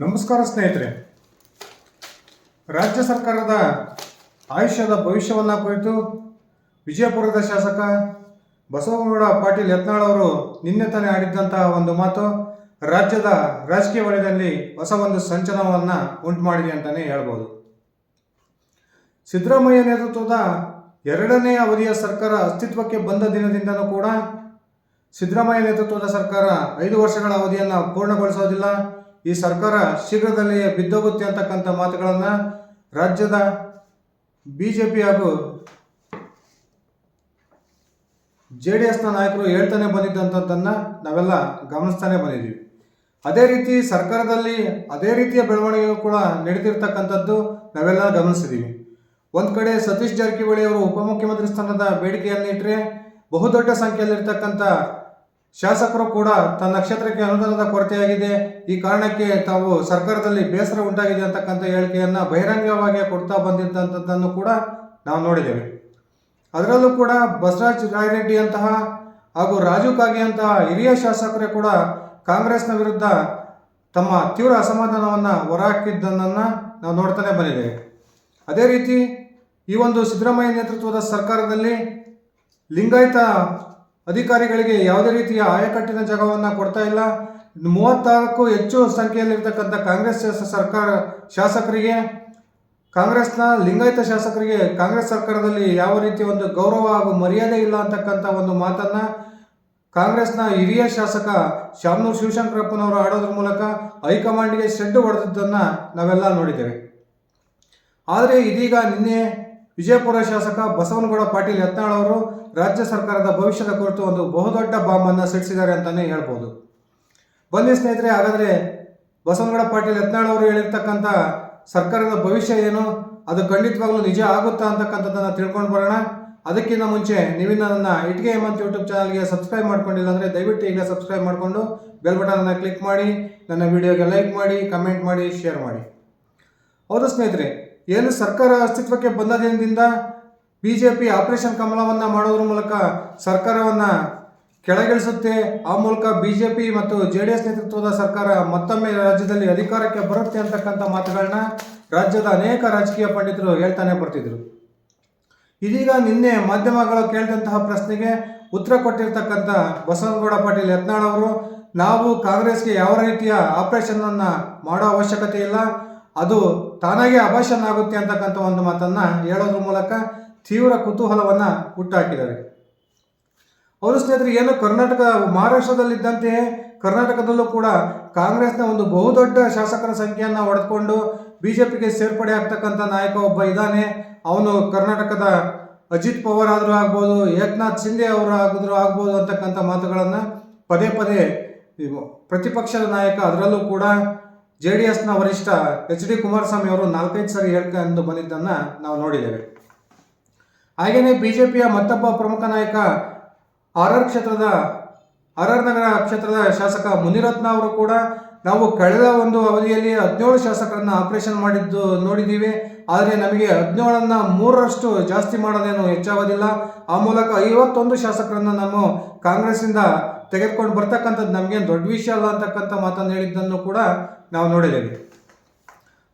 ನಮಸ್ಕಾರ ಸ್ನೇಹಿತರೆ. ರಾಜ್ಯ ಸರ್ಕಾರದ ಆಯುಷ್ಯದ ಭವಿಷ್ಯವನ್ನು ಕುರಿತು ವಿಜಯಪುರದ ಶಾಸಕ ಬಸವನಗೌಡ ಪಾಟೀಲ್ ಯತ್ನಾಳ್ ಅವರು ನಿನ್ನೆ ತಾನೇ ಆಡಿದ್ದಂತಹ ಒಂದು ಮಾತು ರಾಜ್ಯದ ರಾಜಕೀಯ ವಲಯದಲ್ಲಿ ಹೊಸ ಒಂದು ಸಂಚಲನವನ್ನು ಉಂಟು ಮಾಡಿದೆ ಅಂತಲೇ ಹೇಳ್ಬೋದು. ಸಿದ್ದರಾಮಯ್ಯ ನೇತೃತ್ವದ ಎರಡನೇ ಅವಧಿಯ ಸರ್ಕಾರ ಅಸ್ತಿತ್ವಕ್ಕೆ ಬಂದ ದಿನದಿಂದಲೂ ಕೂಡ ಸಿದ್ದರಾಮಯ್ಯ ನೇತೃತ್ವದ ಸರ್ಕಾರ 5 ವರ್ಷಗಳ ಅವಧಿಯನ್ನು ಪೂರ್ಣಗೊಳಿಸೋದಿಲ್ಲ, ಈ ಸರ್ಕಾರ ಶೀಘ್ರದಲ್ಲಿಯೇ ಬಿದ್ದೋಗುತ್ತೆ ಅಂತಕ್ಕಂಥ ಮಾತುಗಳನ್ನು ರಾಜ್ಯದ ಬಿಜೆಪಿ ಹಾಗೂ JDSನ ನಾಯಕರು ಹೇಳ್ತಾನೆ ಬಂದಿದ್ದಂಥದ್ದನ್ನು ನಾವೆಲ್ಲ ಗಮನಿಸ್ತಾನೆ ಬಂದಿದ್ದೀವಿ. ಅದೇ ರೀತಿ ಸರ್ಕಾರದಲ್ಲಿ ಅದೇ ರೀತಿಯ ಬೆಳವಣಿಗೆಯೂ ಕೂಡ ನಡೆದಿರ್ತಕ್ಕಂಥದ್ದು ನಾವೆಲ್ಲ ಗಮನಿಸಿದ್ದೀವಿ. ಒಂದು ಕಡೆ ಸತೀಶ್ ಜಾರಕಿಹೊಳಿ ಅವರು ಉಪಮುಖ್ಯಮಂತ್ರಿ ಸ್ಥಾನದ ಬೇಡಿಕೆಯನ್ನು ಇಟ್ಟರೆ ಬಹುದೊಡ್ಡ ಸಂಖ್ಯೆಯಲ್ಲಿರ್ತಕ್ಕಂಥ ಶಾಸಕರು ಕೂಡ ತನ್ನ ಕ್ಷೇತ್ರಕ್ಕೆ ಅನುದಾನದ ಕೊರತೆಯಾಗಿದೆ, ಈ ಕಾರಣಕ್ಕೆ ತಾವು ಸರ್ಕಾರದಲ್ಲಿ ಬೇಸರ ಉಂಟಾಗಿದೆ ಅಂತಕ್ಕಂಥ ಹೇಳಿಕೆಯನ್ನು ಬಹಿರಂಗವಾಗಿ ಕೊಡ್ತಾ ಬಂದಿದ್ದಂಥದ್ದನ್ನು ಕೂಡ ನಾವು ನೋಡಿದ್ದೇವೆ. ಅದರಲ್ಲೂ ಕೂಡ ಬಸವರಾಜ ರಾಯರೆಡ್ಡಿ ಅಂತಹ ಹಾಗೂ ರಾಜು ಕಾಗೆ ಅಂತಹ ಹಿರಿಯ ಶಾಸಕರೇ ಕೂಡ ಕಾಂಗ್ರೆಸ್ನ ವಿರುದ್ಧ ತಮ್ಮ ತೀವ್ರ ಅಸಮಾಧಾನವನ್ನು ಹೊರಹಾಕಿದ್ದನ್ನು ನಾವು ನೋಡ್ತಾನೆ ಬಂದಿದ್ದೇವೆ. ಅದೇ ರೀತಿ ಈ ಒಂದು ಸಿದ್ದರಾಮಯ್ಯ ನೇತೃತ್ವದ ಸರ್ಕಾರದಲ್ಲಿ ಲಿಂಗಾಯತ ಅಧಿಕಾರಿಗಳಿಗೆ ಯಾವುದೇ ರೀತಿಯ ಆಯಕಟ್ಟಿನ ಜಾಗವನ್ನು ಕೊಡ್ತಾ ಇಲ್ಲ. 36ಕ್ಕೂ ಹೆಚ್ಚು ಸಂಖ್ಯೆಯಲ್ಲಿರ್ತಕ್ಕಂಥ ಕಾಂಗ್ರೆಸ್ ಶಾಸಕರಿಗೆ, ಕಾಂಗ್ರೆಸ್ನ ಲಿಂಗಾಯತ ಶಾಸಕರಿಗೆ ಕಾಂಗ್ರೆಸ್ ಸರ್ಕಾರದಲ್ಲಿ ಯಾವ ರೀತಿಯ ಒಂದು ಗೌರವ ಹಾಗೂ ಮರ್ಯಾದೆ ಇಲ್ಲ ಅಂತಕ್ಕಂಥ ಒಂದು ಮಾತನ್ನು ಕಾಂಗ್ರೆಸ್ನ ಹಿರಿಯ ಶಾಸಕ ಶಾಮನೂರು ಶಿವಶಂಕರಪ್ಪನವರು ಆಡೋದ್ರ ಮೂಲಕ ಹೈಕಮಾಂಡ್ಗೆ ಶೆಡ್ ಹೊಡೆದಿದ್ದನ್ನು ನಾವೆಲ್ಲ ನೋಡಿದ್ದೇವೆ. ಆದರೆ ಇದೀಗ ನಿನ್ನೆ ವಿಜಯಪುರ ಶಾಸಕ ಬಸವನಗೌಡ ಪಾಟೀಲ್ ಯತ್ನಾಳ್ ಅವರು ರಾಜ್ಯ ಸರ್ಕಾರದ ಭವಿಷ್ಯದ ಕುರಿತು ಒಂದು ಬಹುದೊಡ್ಡ ಬಾಂಬನ್ನು ಸಿಡಿಸಿದ್ದಾರೆ ಅಂತಲೇ ಹೇಳ್ಬೋದು. ಬನ್ನಿ ಸ್ನೇಹಿತರೆ, ಹಾಗಾದರೆ ಬಸವನಗೌಡ ಪಾಟೀಲ್ ಯತ್ನಾಳ್ ಅವರು ಹೇಳಿರ್ತಕ್ಕಂಥ ಸರ್ಕಾರದ ಭವಿಷ್ಯ ಏನು, ಅದು ಖಂಡಿತವಾಗ್ಲೂ ನಿಜ ಆಗುತ್ತಾ ಅಂತಕ್ಕಂಥದ್ದನ್ನು ತಿಳ್ಕೊಂಡು ಬರೋಣ. ಅದಕ್ಕಿಂತ ಮುಂಚೆ ನೀವಿನ್ನ ನನ್ನ ಇಟ್ಗೆ ಹೇಮಂತ್ ಯೂಟ್ಯೂಬ್ ಚಾನಲ್ಗೆ ಸಬ್ಸ್ಕ್ರೈಬ್ ಮಾಡ್ಕೊಂಡಿಲ್ಲ ಅಂದರೆ ದಯವಿಟ್ಟು ಈಗ ಸಬ್ಸ್ಕ್ರೈಬ್ ಮಾಡಿಕೊಂಡು ಬೆಲ್ ಬಟನನ್ನು ಕ್ಲಿಕ್ ಮಾಡಿ, ನನ್ನ ವಿಡಿಯೋಗೆ ಲೈಕ್ ಮಾಡಿ, ಕಮೆಂಟ್ ಮಾಡಿ, ಶೇರ್ ಮಾಡಿ. ಹೌದು ಸ್ನೇಹಿತರೆ, ಏನು ಸರ್ಕಾರ ಅಸ್ತಿತ್ವಕ್ಕೆ ಬಂದ ದಿನದಿಂದ ಬಿಜೆಪಿ ಆಪರೇಷನ್ ಕಮಲವನ್ನು ಮಾಡೋದ್ರ ಮೂಲಕ ಸರ್ಕಾರವನ್ನು ಕೆಳಗಿಳಿಸುತ್ತೆ, ಆ ಮೂಲಕ ಬಿಜೆಪಿ ಮತ್ತು JDS ನೇತೃತ್ವದ ಸರ್ಕಾರ ಮತ್ತೊಮ್ಮೆ ರಾಜ್ಯದಲ್ಲಿ ಅಧಿಕಾರಕ್ಕೆ ಬರುತ್ತೆ ಅಂತಕ್ಕಂಥ ಮಾತುಗಳನ್ನ ರಾಜ್ಯದ ಅನೇಕ ರಾಜಕೀಯ ಪಂಡಿತರು ಹೇಳ್ತಾನೆ ಬರ್ತಿದ್ರು. ಇದೀಗ ನಿನ್ನೆ ಮಾಧ್ಯಮಗಳು ಕೇಳಿದಂತಹ ಪ್ರಶ್ನೆಗೆ ಉತ್ತರ ಕೊಟ್ಟಿರ್ತಕ್ಕಂಥ ಬಸವನಗೌಡ ಪಾಟೀಲ್ ಯತ್ನಾಳ್ ಅವರು, ನಾವು ಕಾಂಗ್ರೆಸ್ಗೆ ಯಾವ ರೀತಿಯ ಆಪರೇಷನನ್ನು ಮಾಡೋ ಅವಶ್ಯಕತೆ ಇಲ್ಲ, ಅದು ತಾನಾಗೆ ಅಭಾಷಣ ಆಗುತ್ತೆ ಅಂತಕ್ಕಂಥ ಒಂದು ಮಾತನ್ನು ಹೇಳೋದ್ರ ಮೂಲಕ ತೀವ್ರ ಕುತೂಹಲವನ್ನು ಹುಟ್ಟಾಕಿದ್ದಾರೆ. ಅವರು ಸ್ನೇಹಿತರೆ, ಏನು ಮಹಾರಾಷ್ಟ್ರದಲ್ಲಿದ್ದಂತೆಯೇ ಕರ್ನಾಟಕದಲ್ಲೂ ಕೂಡ ಕಾಂಗ್ರೆಸ್ನ ಒಂದು ಬಹುದೊಡ್ಡ ಶಾಸಕರ ಸಂಖ್ಯೆಯನ್ನು ಹೊಡೆದುಕೊಂಡು ಬಿಜೆಪಿಗೆ ಸೇರ್ಪಡೆ ಆಗ್ತಕ್ಕಂಥ ನಾಯಕ ಒಬ್ಬ ಇದ್ದಾನೆ. ಅವನು ಕರ್ನಾಟಕದ ಅಜಿತ್ ಪವಾರ್ ಆದರೂ ಆಗ್ಬೋದು, ಏಕನಾಥ್ ಶಿಂದೆ ಅವರು ಆಗ್ಬೋದು ಅಂತಕ್ಕಂಥ ಮಾತುಗಳನ್ನು ಪದೇ ಪದೇ ಪ್ರತಿಪಕ್ಷದ ನಾಯಕ, ಅದರಲ್ಲೂ ಕೂಡ JDSನ ವರಿಷ್ಠ HD ಕುಮಾರಸ್ವಾಮಿ ಅವರು 4-5 ಸಾರಿ ಹೇಳ್ಕೊಂಡು ಬಂದಿದ್ದನ್ನು ನಾವು ನೋಡಿದ್ದೇವೆ. ಹಾಗೆಯೇ ಬಿಜೆಪಿಯ ಮತ್ತೊಬ್ಬ ಪ್ರಮುಖ ನಾಯಕ RR ನಗರ ಕ್ಷೇತ್ರದ ಶಾಸಕ ಮುನಿರತ್ನ ಅವರು ಕೂಡ, ನಾವು ಕಳೆದ ಒಂದು ಅವಧಿಯಲ್ಲಿ 17 ಶಾಸಕರನ್ನು ಆಪರೇಷನ್ ಮಾಡಿದ್ದು ನೋಡಿದ್ದೀವಿ, ಆದರೆ ನಮಗೆ 17ನ್ನ 3ರಷ್ಟು ಜಾಸ್ತಿ ಮಾಡೋದೇನು ಹೆಚ್ಚಾಗೋದಿಲ್ಲ, ಆ ಮೂಲಕ 51 ಶಾಸಕರನ್ನು ನಮ್ಮ ಕಾಂಗ್ರೆಸ್ಸಿಂದ ತೆಗೆದುಕೊಂಡು ಬರ್ತಕ್ಕಂಥದ್ದು ನಮಗೇನು ದೊಡ್ಡ ವಿಷಯ ಅಲ್ಲ ಅಂತಕ್ಕಂಥ ಮಾತನ್ನು ಹೇಳಿದ್ದನ್ನು ಕೂಡ ನಾವು ನೋಡಿದ್ದೇವೆ.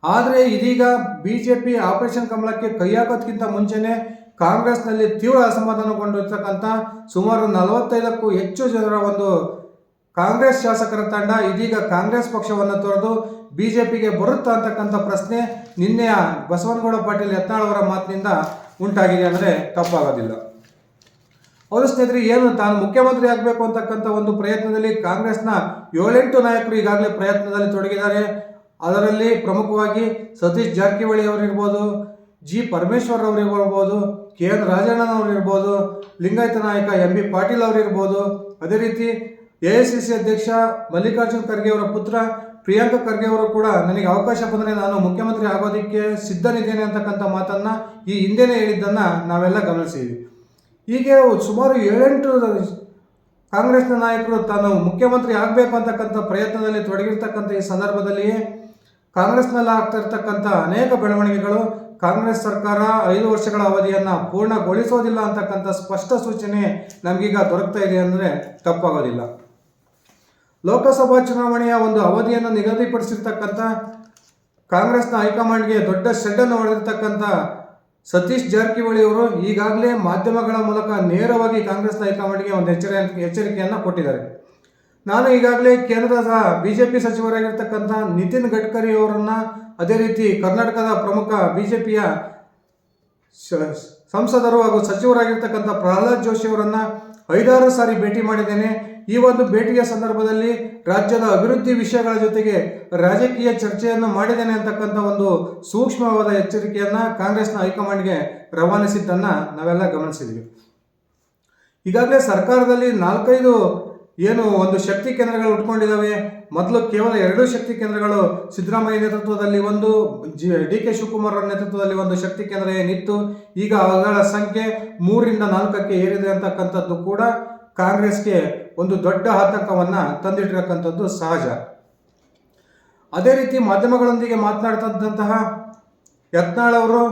ಆದರೆ ಇದೀಗ ಬಿಜೆಪಿ ಆಪರೇಷನ್ ಕಮಲಕ್ಕೆ ಕೈ ಹಾಕೋದಕ್ಕಿಂತ ಮುಂಚೆನೇ ಕಾಂಗ್ರೆಸ್ನಲ್ಲಿ ತೀವ್ರ ಅಸಮಾಧಾನಗೊಂಡಿರ್ತಕ್ಕಂಥ ಸುಮಾರು 45ಕ್ಕೂ ಹೆಚ್ಚು ಜನರ ಒಂದು ಕಾಂಗ್ರೆಸ್ ಶಾಸಕರ ತಂಡ ಇದೀಗ ಕಾಂಗ್ರೆಸ್ ಪಕ್ಷವನ್ನು ತೊರೆದು ಬಿಜೆಪಿಗೆ ಬರುತ್ತಾ ಅಂತಕ್ಕಂಥ ಪ್ರಶ್ನೆ ನಿನ್ನೆಯ ಬಸವನಗೌಡ ಪಾಟೀಲ್ ಯತ್ನಾಳ್ ಅವರ ಮಾತಿನಿಂದ ಉಂಟಾಗಿದೆ ಅಂದರೆ ತಪ್ಪಾಗೋದಿಲ್ಲ. ಹೌದು ಸ್ನೇಹಿತರೆ, ಏನು ತಾನು ಮುಖ್ಯಮಂತ್ರಿ ಆಗಬೇಕು ಅಂತಕ್ಕಂಥ ಒಂದು ಪ್ರಯತ್ನದಲ್ಲಿ ಕಾಂಗ್ರೆಸ್ನ 7-8 ನಾಯಕರು ಈಗಾಗಲೇ ಪ್ರಯತ್ನದಲ್ಲಿ ತೊಡಗಿದ್ದಾರೆ. ಅದರಲ್ಲಿ ಪ್ರಮುಖವಾಗಿ ಸತೀಶ್ ಜಾರಕಿಹೊಳಿ ಅವರಿರ್ಬೋದು, G ಪರಮೇಶ್ವರ್ ಅವರಿರ್ಬೋದು, KN ರಾಜಣ್ಣನವರಿರ್ಬೋದು, ಲಿಂಗಾಯತ ನಾಯಕ MB ಪಾಟೀಲ್ ಅವರಿರ್ಬೋದು, ಅದೇ ರೀತಿ AICC ಅಧ್ಯಕ್ಷ ಮಲ್ಲಿಕಾರ್ಜುನ್ ಖರ್ಗೆ ಅವರ ಪುತ್ರ ಪ್ರಿಯಾಂಕ ಖರ್ಗೆ ಅವರು ಕೂಡ ನನಗೆ ಅವಕಾಶ ಬಂದರೆ ನಾನು ಮುಖ್ಯಮಂತ್ರಿ ಆಗೋದಕ್ಕೆ ಸಿದ್ಧನಿದ್ದೇನೆ ಅಂತಕ್ಕಂಥ ಮಾತನ್ನು ಈ ಹಿಂದೆನೇ ಹೇಳಿದ್ದನ್ನು ನಾವೆಲ್ಲ ಗಮನಿಸಿದ್ವಿ. ಹೀಗೆ ಸುಮಾರು 7-8 ಕಾಂಗ್ರೆಸ್ನ ನಾಯಕರು ತಾನು ಮುಖ್ಯಮಂತ್ರಿ ಆಗಬೇಕು ಅಂತಕ್ಕಂಥ ಪ್ರಯತ್ನದಲ್ಲಿ ತೊಡಗಿರ್ತಕ್ಕಂಥ ಈ ಸಂದರ್ಭದಲ್ಲಿ ಕಾಂಗ್ರೆಸ್ನಲ್ಲಿ ಆಗ್ತಾ ಇರ್ತಕ್ಕಂಥ ಅನೇಕ ಬೆಳವಣಿಗೆಗಳು ಕಾಂಗ್ರೆಸ್ ಸರ್ಕಾರ 5 ವರ್ಷಗಳ ಅವಧಿಯನ್ನು ಪೂರ್ಣಗೊಳಿಸೋದಿಲ್ಲ ಅಂತಕ್ಕಂಥ ಸ್ಪಷ್ಟ ಸೂಚನೆ ನಮಗೀಗ ದೊರಕ್ತಾ ಇದೆ ಅಂದರೆ ತಪ್ಪಾಗೋದಿಲ್ಲ. ಲೋಕಸಭಾ ಚುನಾವಣೆಯ ಒಂದು ಅವಧಿಯನ್ನು ನಿಗದಿಪಡಿಸಿರ್ತಕ್ಕಂಥ ಕಾಂಗ್ರೆಸ್ನ ಹೈಕಮಾಂಡ್ಗೆ ದೊಡ್ಡ ಶೆಡ್ಡನ್ನು ಹೊಡೆದಿರ್ತಕ್ಕಂಥ ಸತೀಶ್ ಜಾರಕಿಹೊಳಿ ಅವರು ಈಗಾಗಲೇ ಮಾಧ್ಯಮಗಳ ಮೂಲಕ ನೇರವಾಗಿ ಕಾಂಗ್ರೆಸ್ನ ಹೈಕಮಾಂಡ್ಗೆ ಒಂದು ಎಚ್ಚರಿಕೆಯನ್ನು ಕೊಟ್ಟಿದ್ದಾರೆ. ನಾನು ಈಗಾಗಲೇ ಕೇಂದ್ರದ ಬಿಜೆಪಿ ಸಚಿವರಾಗಿರ್ತಕ್ಕಂಥ ನಿತಿನ್ ಗಡ್ಕರಿ ಅವರನ್ನು, ಅದೇ ರೀತಿ ಕರ್ನಾಟಕದ ಪ್ರಮುಖ ಬಿಜೆಪಿಯ ಸಂಸದರು ಹಾಗೂ ಸಚಿವರಾಗಿರ್ತಕ್ಕಂಥ ಪ್ರಹ್ಲಾದ್ ಜೋಶಿ ಅವರನ್ನು 5-6 ಸಾರಿ ಭೇಟಿ ಮಾಡಿದ್ದೇನೆ. ಈ ಒಂದು ಭೇಟಿಯ ಸಂದರ್ಭದಲ್ಲಿ ರಾಜ್ಯದ ಅಭಿವೃದ್ಧಿ ವಿಷಯಗಳ ಜೊತೆಗೆ ರಾಜಕೀಯ ಚರ್ಚೆಯನ್ನು ಮಾಡಿದ್ದೇನೆ ಅಂತಕ್ಕಂಥ ಒಂದು ಸೂಕ್ಷ್ಮವಾದ ಎಚ್ಚರಿಕೆಯನ್ನು ಕಾಂಗ್ರೆಸ್ನ ಹೈಕಮಾಂಡ್ಗೆ ರವಾನಿಸಿದ್ದನ್ನು ನಾವೆಲ್ಲ ಗಮನಿಸಿದ್ವಿ. ಈಗಾಗಲೇ ಸರ್ಕಾರದಲ್ಲಿ 4-5 ಏನು ಒಂದು ಶಕ್ತಿ ಕೇಂದ್ರಗಳು ಉಟ್ಕೊಂಡಿದ್ದಾವೆ. ಮೊದಲು ಕೇವಲ 2 ಶಕ್ತಿ ಕೇಂದ್ರಗಳು ಸಿದ್ದರಾಮಯ್ಯ ನೇತೃತ್ವದಲ್ಲಿ, ಒಂದು ಡಿ ಕೆ ಶಿವಕುಮಾರ್ ಅವರ ನೇತೃತ್ವದಲ್ಲಿ ಒಂದು ಶಕ್ತಿ ಕೇಂದ್ರ ಏನಿತ್ತು, ಈಗ ಅವುಗಳ ಸಂಖ್ಯೆ 3ರಿಂದ 4ಕ್ಕೆ ಏರಿದೆ ಅಂತಕ್ಕಂಥದ್ದು ಕೂಡ ಕಾಂಗ್ರೆಸ್ಗೆ ಒಂದು ದೊಡ್ಡ ಆತಂಕವನ್ನು ತಂದಿಟ್ಟಿರತಕ್ಕಂಥದ್ದು ಸಹಜ. ಅದೇ ರೀತಿ ಮಾಧ್ಯಮಗಳೊಂದಿಗೆ ಮಾತನಾಡ್ತಂತಹ ಯತ್ನಾಳ್ ಅವರು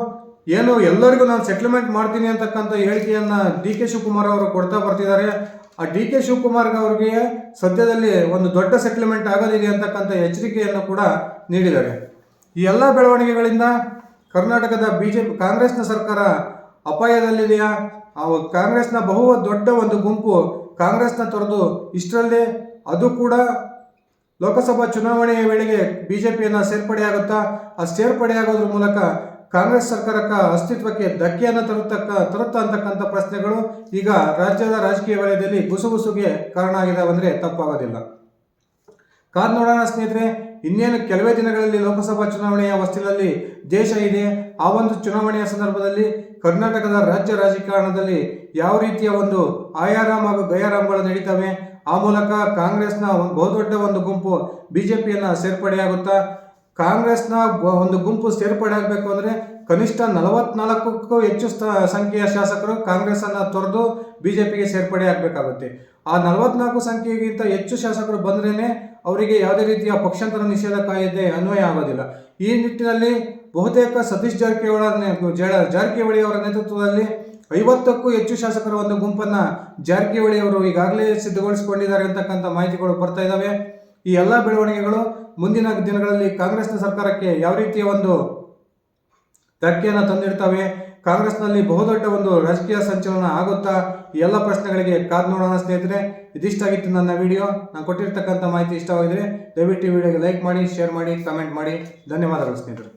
ಏನು ಎಲ್ಲರಿಗೂ ನಾನು ಸೆಟ್ಲ್ಮೆಂಟ್ ಮಾಡ್ತೀನಿ ಅಂತಕ್ಕಂಥ ಹೇಳಿಕೆಯನ್ನು ಡಿ ಕೆ ಶಿವಕುಮಾರ್ ಅವರು ಕೊಡ್ತಾ ಬರ್ತಿದ್ದಾರೆ. ಆ ಡಿ ಕೆ ಶಿವಕುಮಾರ್ ಅವರಿಗೆ ಸದ್ಯದಲ್ಲಿ ಒಂದು ದೊಡ್ಡ ಸೆಟ್ಲ್ಮೆಂಟ್ ಆಗೋದಿದೆ ಅಂತಕ್ಕಂಥ ಎಚ್ಚರಿಕೆಯನ್ನು ಕೂಡ ನೀಡಿದ್ದಾರೆ. ಈ ಎಲ್ಲ ಬೆಳವಣಿಗೆಗಳಿಂದ ಕರ್ನಾಟಕದ ಕಾಂಗ್ರೆಸ್ನ ಸರ್ಕಾರ ಅಪಾಯದಲ್ಲಿದೆಯಾ? ಕಾಂಗ್ರೆಸ್ನ ದೊಡ್ಡ ಒಂದು ಗುಂಪು ಕಾಂಗ್ರೆಸ್ನ ತೊರೆದು ಇಷ್ಟರಲ್ಲೇ ಅದು ಕೂಡ ಲೋಕಸಭಾ ಚುನಾವಣೆಯ ವೇಳೆಗೆ ಬಿಜೆಪಿಯನ್ನು ಸೇರ್ಪಡೆಯಾಗುತ್ತಾ? ಆ ಸೇರ್ಪಡೆಯಾಗೋದ್ರ ಮೂಲಕ ಕಾಂಗ್ರೆಸ್ ಸರ್ಕಾರಕ್ಕೆ ಅಸ್ತಿತ್ವಕ್ಕೆ ಧಕ್ಕೆಯನ್ನು ತರುತ್ತಾ ಅಂತಕ್ಕಂಥ ಪ್ರಶ್ನೆಗಳು ಈಗ ರಾಜ್ಯದ ರಾಜಕೀಯ ವಲಯದಲ್ಲಿ ಗುಸುಗುಸುಗೆ ಕಾರಣ ಆಗಿದಾವೆ ಅಂದರೆ ತಪ್ಪಾಗೋದಿಲ್ಲ. ಕಾದ್ ನೋಡೋಣ ಸ್ನೇಹಿತರೆ. ಇನ್ನೇನು ಕೆಲವೇ ದಿನಗಳಲ್ಲಿ ಲೋಕಸಭಾ ಚುನಾವಣೆಯ ಹೊಸ್ತಿಲಲ್ಲಿ ದೇಶ ಇದೆ. ಆ ಒಂದು ಚುನಾವಣೆಯ ಸಂದರ್ಭದಲ್ಲಿ ಕರ್ನಾಟಕದ ರಾಜ್ಯ ರಾಜಕಾರಣದಲ್ಲಿ ಯಾವ ರೀತಿಯ ಒಂದು ಆಯಾರಾಮ್ ಹಾಗೂ ಗಯಾರಾಮ್ಗಳು ನಡೀತವೆ, ಆ ಮೂಲಕ ಕಾಂಗ್ರೆಸ್ನ ಬಹುದೊಡ್ಡ ಒಂದು ಗುಂಪು ಬಿಜೆಪಿಯನ್ನು ಸೇರ್ಪಡೆಯಾಗುತ್ತಾ? ಕಾಂಗ್ರೆಸ್ನ ಒಂದು ಗುಂಪು ಸೇರ್ಪಡೆ ಆಗಬೇಕು ಅಂದರೆ ಕನಿಷ್ಠ 44ಕ್ಕೂ ಹೆಚ್ಚು ಸಂಖ್ಯೆಯ ಶಾಸಕರು ಕಾಂಗ್ರೆಸ್ಸನ್ನು ತೊರೆದು ಬಿಜೆಪಿಗೆ ಸೇರ್ಪಡೆ ಆಗಬೇಕಾಗುತ್ತೆ. ಆ 44 ಸಂಖ್ಯೆಗಿಂತ ಹೆಚ್ಚು ಶಾಸಕರು ಬಂದ್ರೇ ಅವರಿಗೆ ಯಾವುದೇ ರೀತಿಯ ಪಕ್ಷಾಂತರ ನಿಷೇಧ ಕಾಯ್ದೆ ಅನ್ವಯ ಆಗೋದಿಲ್ಲ. ಈ ನಿಟ್ಟಿನಲ್ಲಿ ಬಹುತೇಕ ಸತೀಶ್ ಜಾರಕಿಹೊಳಿ ಅವರ ನೇತೃತ್ವದಲ್ಲಿ 50ಕ್ಕೂ ಹೆಚ್ಚು ಶಾಸಕರ ಒಂದು ಗುಂಪನ್ನು ಜಾರಕಿಹೊಳಿ ಅವರು ಈಗಾಗಲೇ ಸಿದ್ಧಗೊಳಿಸಿಕೊಂಡಿದ್ದಾರೆ ಅಂತಕ್ಕಂಥ ಮಾಹಿತಿಗಳು ಬರ್ತಾ ಇದ್ದಾವೆ. ಈ ಎಲ್ಲ ಬೆಳವಣಿಗೆಗಳು ಮುಂದಿನ ದಿನಗಳಲ್ಲಿ ಕಾಂಗ್ರೆಸ್ನ ಸರ್ಕಾರಕ್ಕೆ ಯಾವ ರೀತಿಯ ಒಂದು ಧಕ್ಕೆಯನ್ನು ತಂದಿಡ್ತವೆ, ಕಾಂಗ್ರೆಸ್ನಲ್ಲಿ ಬಹುದೊಡ್ಡ ಒಂದು ರಾಜಕೀಯ ಸಂಚಲನ ಆಗುತ್ತಾ? ಈ ಎಲ್ಲ ಪ್ರಶ್ನೆಗಳಿಗೆ ಕಾದು ನೋಡೋಣ ಸ್ನೇಹಿತರೆ. ಇದಿಷ್ಟಾಗಿತ್ತು ನನ್ನ ವಿಡಿಯೋ. ನಾನು ಕೊಟ್ಟಿರ್ತಕ್ಕಂಥ ಮಾಹಿತಿ ಇಷ್ಟವಾಗಿದ್ದರೆ ದಯವಿಟ್ಟು ವಿಡಿಯೋಗೆ ಲೈಕ್ ಮಾಡಿ, ಶೇರ್ ಮಾಡಿ, ಕಮೆಂಟ್ ಮಾಡಿ. ಧನ್ಯವಾದಗಳು ಸ್ನೇಹಿತರೆ.